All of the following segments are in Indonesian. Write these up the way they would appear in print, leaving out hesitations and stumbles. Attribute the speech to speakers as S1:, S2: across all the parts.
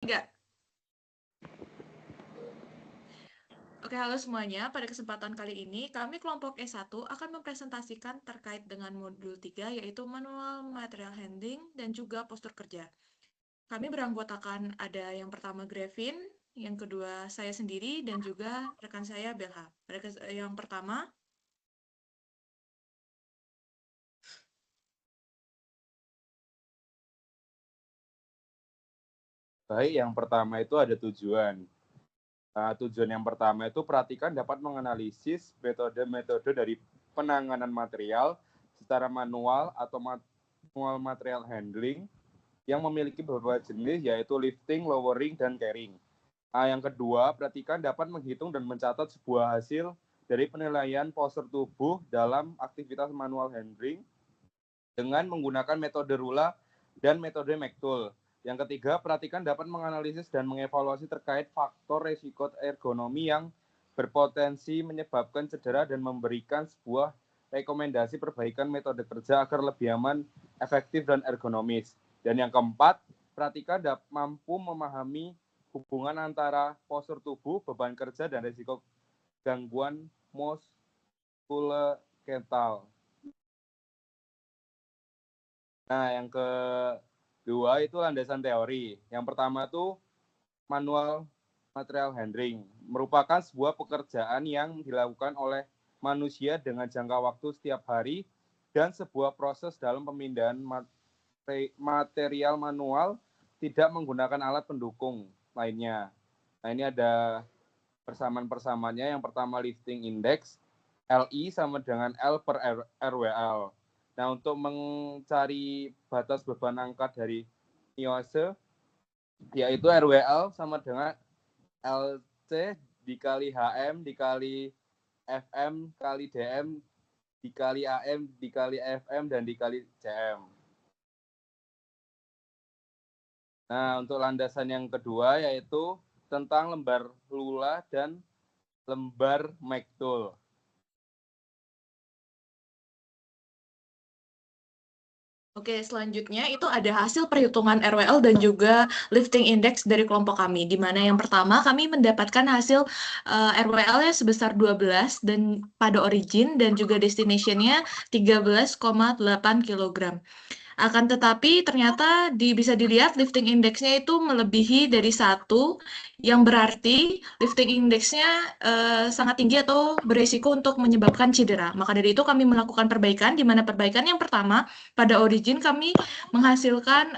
S1: nggak? Oke, halo semuanya. Pada kesempatan kali ini, kami kelompok E1 akan mempresentasikan terkait dengan modul 3, yaitu manual material handling dan juga postur kerja. Kami beranggotakan ada yang pertama Grevin, yang kedua saya sendiri, dan juga rekan saya Belha. Yang pertama,
S2: Baik, yang pertama itu ada tujuan. Tujuan yang pertama itu perhatikan dapat menganalisis metode-metode dari penanganan material secara manual atau manual material handling yang memiliki beberapa jenis, yaitu lifting, lowering, dan carrying. Yang kedua, perhatikan dapat menghitung dan mencatat sebuah hasil dari penilaian postur tubuh dalam aktivitas manual handling dengan menggunakan metode Rula dan metode McTool. Yang ketiga, perhatikan dapat menganalisis dan mengevaluasi terkait faktor risiko ergonomi yang berpotensi menyebabkan cedera dan memberikan sebuah rekomendasi perbaikan metode kerja agar lebih aman, efektif, dan ergonomis. Dan yang keempat, perhatikan mampu memahami hubungan antara postur tubuh, beban kerja, dan risiko gangguan muskuloskeletal. Nah, yang kedua itu landasan teori. Yang pertama itu manual material handling. Merupakan sebuah pekerjaan yang dilakukan oleh manusia dengan jangka waktu setiap hari dan sebuah proses dalam pemindahan material manual tidak menggunakan alat pendukung lainnya. Nah, ini ada persamaan-persamaannya. Yang pertama lifting index, LI sama dengan L per RWL. Nah, untuk mencari batas beban angkat dari niose, yaitu RWL sama dengan LC dikali HM dikali FM kali DM dikali AM dikali FM dan dikali CM. Nah, untuk landasan yang kedua yaitu tentang lembar Lula dan lembar McTool.
S1: oke, selanjutnya itu ada hasil perhitungan RWL dan juga lifting index dari kelompok kami, di mana yang pertama kami mendapatkan hasil RWL-nya sebesar 12 dan pada origin dan juga destination-nya 13,8 kg. Akan tetapi ternyata bisa dilihat lifting index-nya itu melebihi dari 1, yang berarti lifting index-nya sangat tinggi atau berisiko untuk menyebabkan cedera. Maka dari itu kami melakukan perbaikan, di mana perbaikan yang pertama, pada origin kami menghasilkan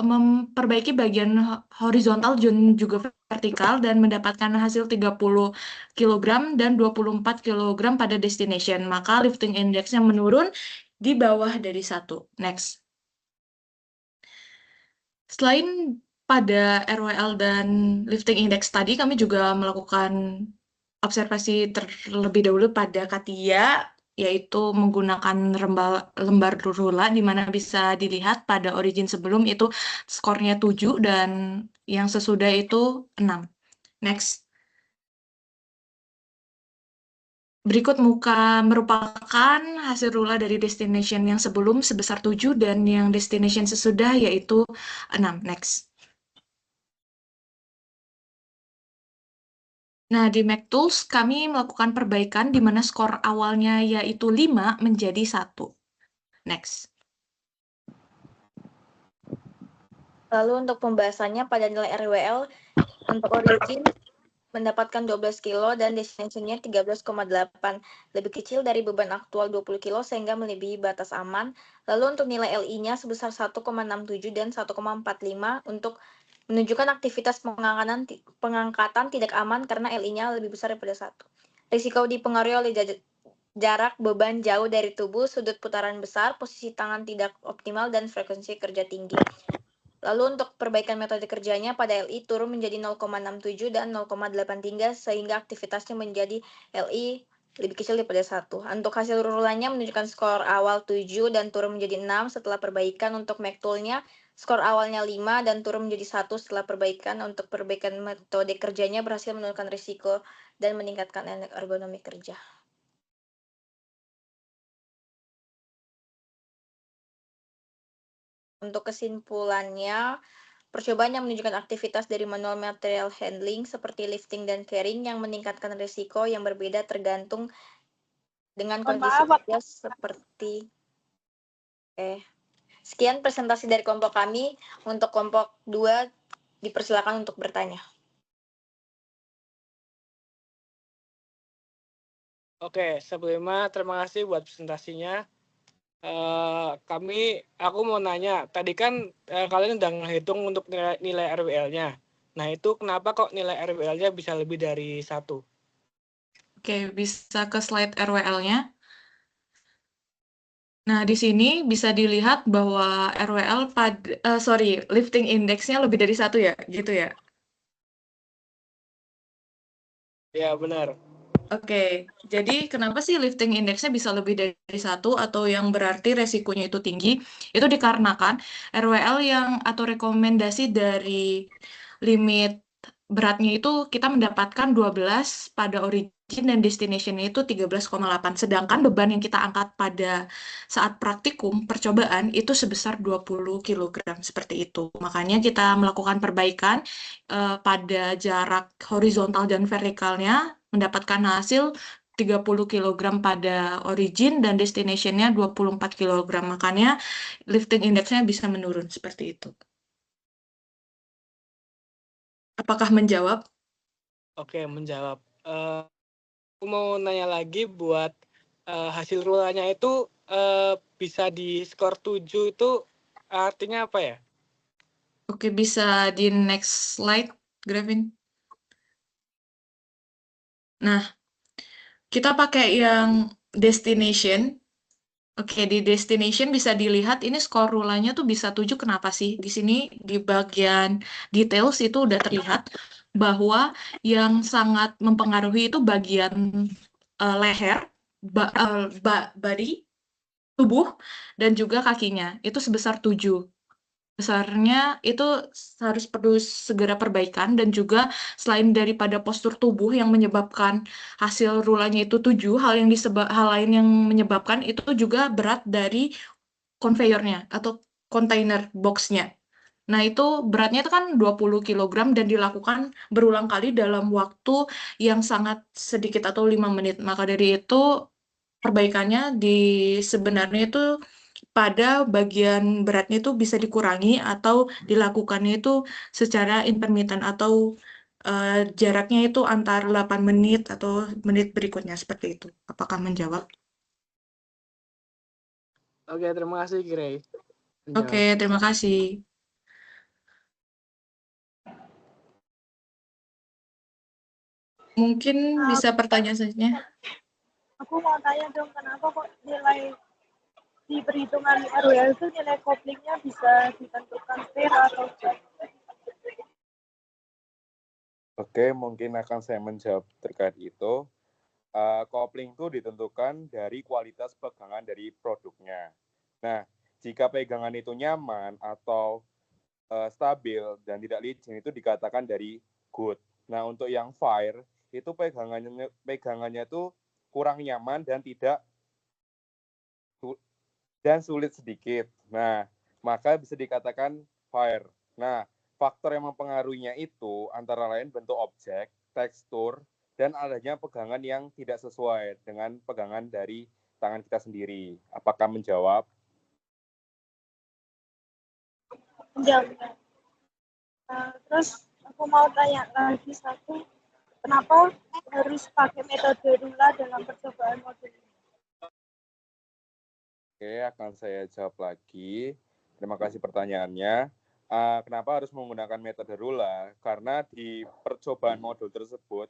S1: memperbaiki bagian horizontal dan juga vertikal dan mendapatkan hasil 30 kg dan 24 kg pada destination. Maka lifting index-nya menurun di bawah dari 1. Next. Selain pada RWL dan lifting index tadi, kami juga melakukan observasi terlebih dahulu pada Katia, yaitu menggunakan lembar Rula, di mana bisa dilihat pada origin sebelum itu skornya 7 dan yang sesudah itu 6. Next. Berikut merupakan hasil Rula dari destination yang sebelum sebesar 7 dan yang destination sesudah yaitu 6. Next. Nah, di MacTools kami melakukan perbaikan di mana skor awalnya yaitu 5 menjadi 1. Next.
S3: Lalu untuk pembahasannya pada nilai RWL, untuk origin mendapatkan 12 kilo dan destination-nya 13,8, lebih kecil dari beban aktual 20 kilo sehingga melebihi batas aman. Lalu untuk nilai LI-nya sebesar 1,67 dan 1,45 untuk menunjukkan aktivitas pengangkatan tidak aman karena LI-nya lebih besar daripada 1. Risiko dipengaruhi oleh jarak beban jauh dari tubuh, sudut putaran besar, posisi tangan tidak optimal, dan frekuensi kerja tinggi. Lalu untuk perbaikan metode kerjanya pada LI turun menjadi 0,67 dan 0,83 sehingga aktivitasnya menjadi LI lebih kecil daripada 1. Untuk hasil rulannya menunjukkan skor awal 7 dan turun menjadi 6 setelah perbaikan. Untuk MacTool-nya skor awalnya 5 dan turun menjadi 1 setelah perbaikan. Untuk perbaikan metode kerjanya berhasil menurunkan risiko dan meningkatkan ergonomi kerja. Untuk kesimpulannya, Percobaan yang menunjukkan aktivitas dari manual material handling seperti lifting dan carrying yang meningkatkan risiko yang berbeda tergantung dengan kondisi kerja seperti Sekian presentasi dari kelompok kami. Untuk kelompok 2 dipersilakan untuk bertanya.
S4: Oke, sebelumnya terima kasih buat presentasinya. Aku mau nanya, tadi kan kalian udah ngehitung untuk nilai RWL-nya. Nah, itu kenapa kok nilai RWL-nya bisa lebih dari 1?
S1: Oke, bisa ke slide RWL-nya. Nah, di sini bisa dilihat bahwa RWL lifting index-nya lebih dari 1 ya, gitu ya.
S4: Ya, benar.
S1: Oke, jadi kenapa sih lifting index-nya bisa lebih dari 1 atau yang berarti resikonya itu tinggi? Itu dikarenakan RWL atau rekomendasi dari limit beratnya itu kita mendapatkan 12 pada origin dan destination-nya itu 13,8. Sedangkan beban yang kita angkat pada saat praktikum percobaan itu sebesar 20 kg seperti itu. Makanya kita melakukan perbaikan pada jarak horizontal dan vertikalnya mendapatkan hasil 30 kg pada origin dan destination-nya 24 kg. Makanya lifting index-nya bisa menurun seperti itu. Apakah menjawab?
S4: Oke, menjawab. Aku mau nanya lagi buat hasil rulanya itu bisa di skor 7 itu artinya apa ya?
S1: Oke, bisa di next slide, Gravin. Nah, kita pakai yang destination. Oke, di destination bisa dilihat ini skor rulanya tuh bisa 7. Kenapa sih? Di sini di bagian details itu udah terlihat bahwa yang sangat mempengaruhi itu bagian leher, body, tubuh, dan juga kakinya. Itu sebesar 7. Besarnya itu harus perlu segera perbaikan dan juga selain daripada postur tubuh yang menyebabkan hasil rulanya itu 7, hal lain yang menyebabkan itu juga berat dari konveyornya atau kontainer boxnya. Nah, itu beratnya itu kan 20 kg dan dilakukan berulang kali dalam waktu yang sangat sedikit atau 5 menit. Maka dari itu perbaikannya sebenarnya itu pada bagian beratnya itu bisa dikurangi atau dilakukannya itu secara intermittent atau jaraknya itu antar 8 menit atau menit berikutnya seperti itu. Apakah menjawab?
S4: Oke, terima kasih, Grey.
S1: Oke, terima kasih. Mungkin bisa pertanyaan selanjutnya.
S5: Aku mau tanya dong, kenapa kok nilai di perhitungan RWL itu nilai koplingnya bisa ditentukan fair atau jam?
S2: Oke, mungkin akan saya menjawab terkait itu. Kopling itu ditentukan dari kualitas pegangan dari produknya. Nah, jika pegangan itu nyaman atau stabil dan tidak licin itu dikatakan dari good. Nah, untuk yang fire itu pegangannya itu kurang nyaman dan sulit sedikit. Nah, maka bisa dikatakan fire. Nah, faktor yang mempengaruhinya itu antara lain bentuk objek, tekstur, dan adanya pegangan yang tidak sesuai dengan pegangan dari tangan kita sendiri. Apakah menjawab?
S5: Menjawab. Terus aku mau tanya lagi satu, kenapa harus pakai metode rula dalam percobaan modul ini?
S2: Oke, akan saya jawab lagi. Terima kasih pertanyaannya. Kenapa harus menggunakan metode rula? Karena di percobaan modul tersebut,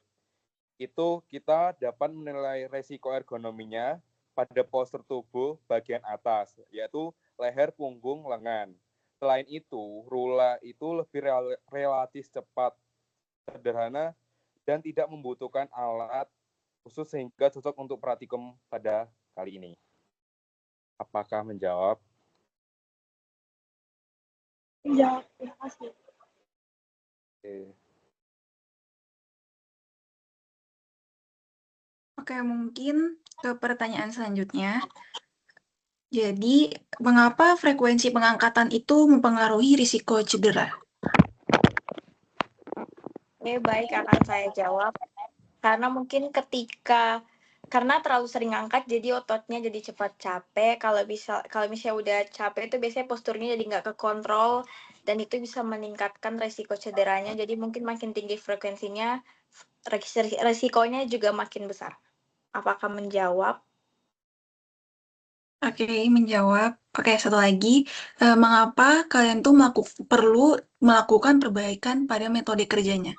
S2: itu kita dapat menilai resiko ergonominya pada postur tubuh bagian atas, yaitu leher, punggung, lengan. Selain itu, rula itu lebih relatif cepat, sederhana, dan tidak membutuhkan alat khusus sehingga cocok untuk praktikum pada kali ini. Apakah menjawab?
S5: Menjawab, terima kasih.
S6: Oke, mungkin ke pertanyaan selanjutnya. Jadi, mengapa frekuensi pengangkatan itu mempengaruhi risiko cedera?
S3: Oke, baik, akan saya jawab. Karena mungkin karena terlalu sering angkat, jadi ototnya jadi cepat capek. Kalau misalnya udah capek itu biasanya posturnya jadi nggak kekontrol, dan itu bisa meningkatkan resiko cederanya. Jadi mungkin makin tinggi frekuensinya, resikonya juga makin besar. Apakah menjawab?
S6: Oke, menjawab. Oke, satu lagi. Mengapa kalian tuh perlu melakukan perbaikan pada metode kerjanya?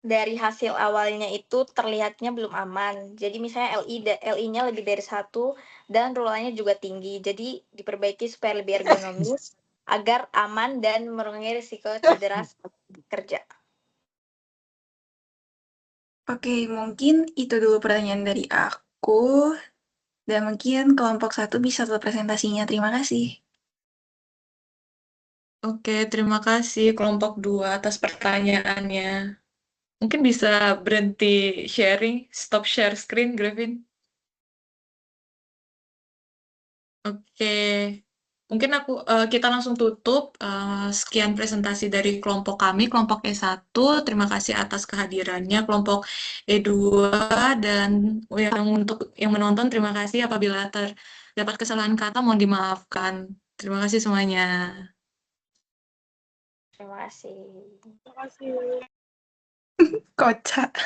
S3: Dari hasil awalnya itu terlihatnya belum aman. Jadi misalnya LI-nya lebih dari 1 dan rulanya juga tinggi. Jadi diperbaiki supaya lebih ergonomis agar aman dan mengurangi risiko cedera saat kerja.
S6: Oke, mungkin itu dulu pertanyaan dari aku. Dan mungkin kelompok 1 bisa tutup presentasinya. Terima kasih.
S1: Oke, terima kasih kelompok 2 atas pertanyaannya. Mungkin bisa berhenti sharing, stop share screen, Grevin. Oke, mungkin kita langsung tutup. Sekian presentasi dari kelompok kami, kelompok E1. Terima kasih atas kehadirannya, kelompok E2 dan untuk yang menonton. Terima kasih apabila terdapat kesalahan kata, mohon dimaafkan. Terima kasih semuanya.
S3: Terima kasih.
S5: Terima kasih.
S6: Kocak.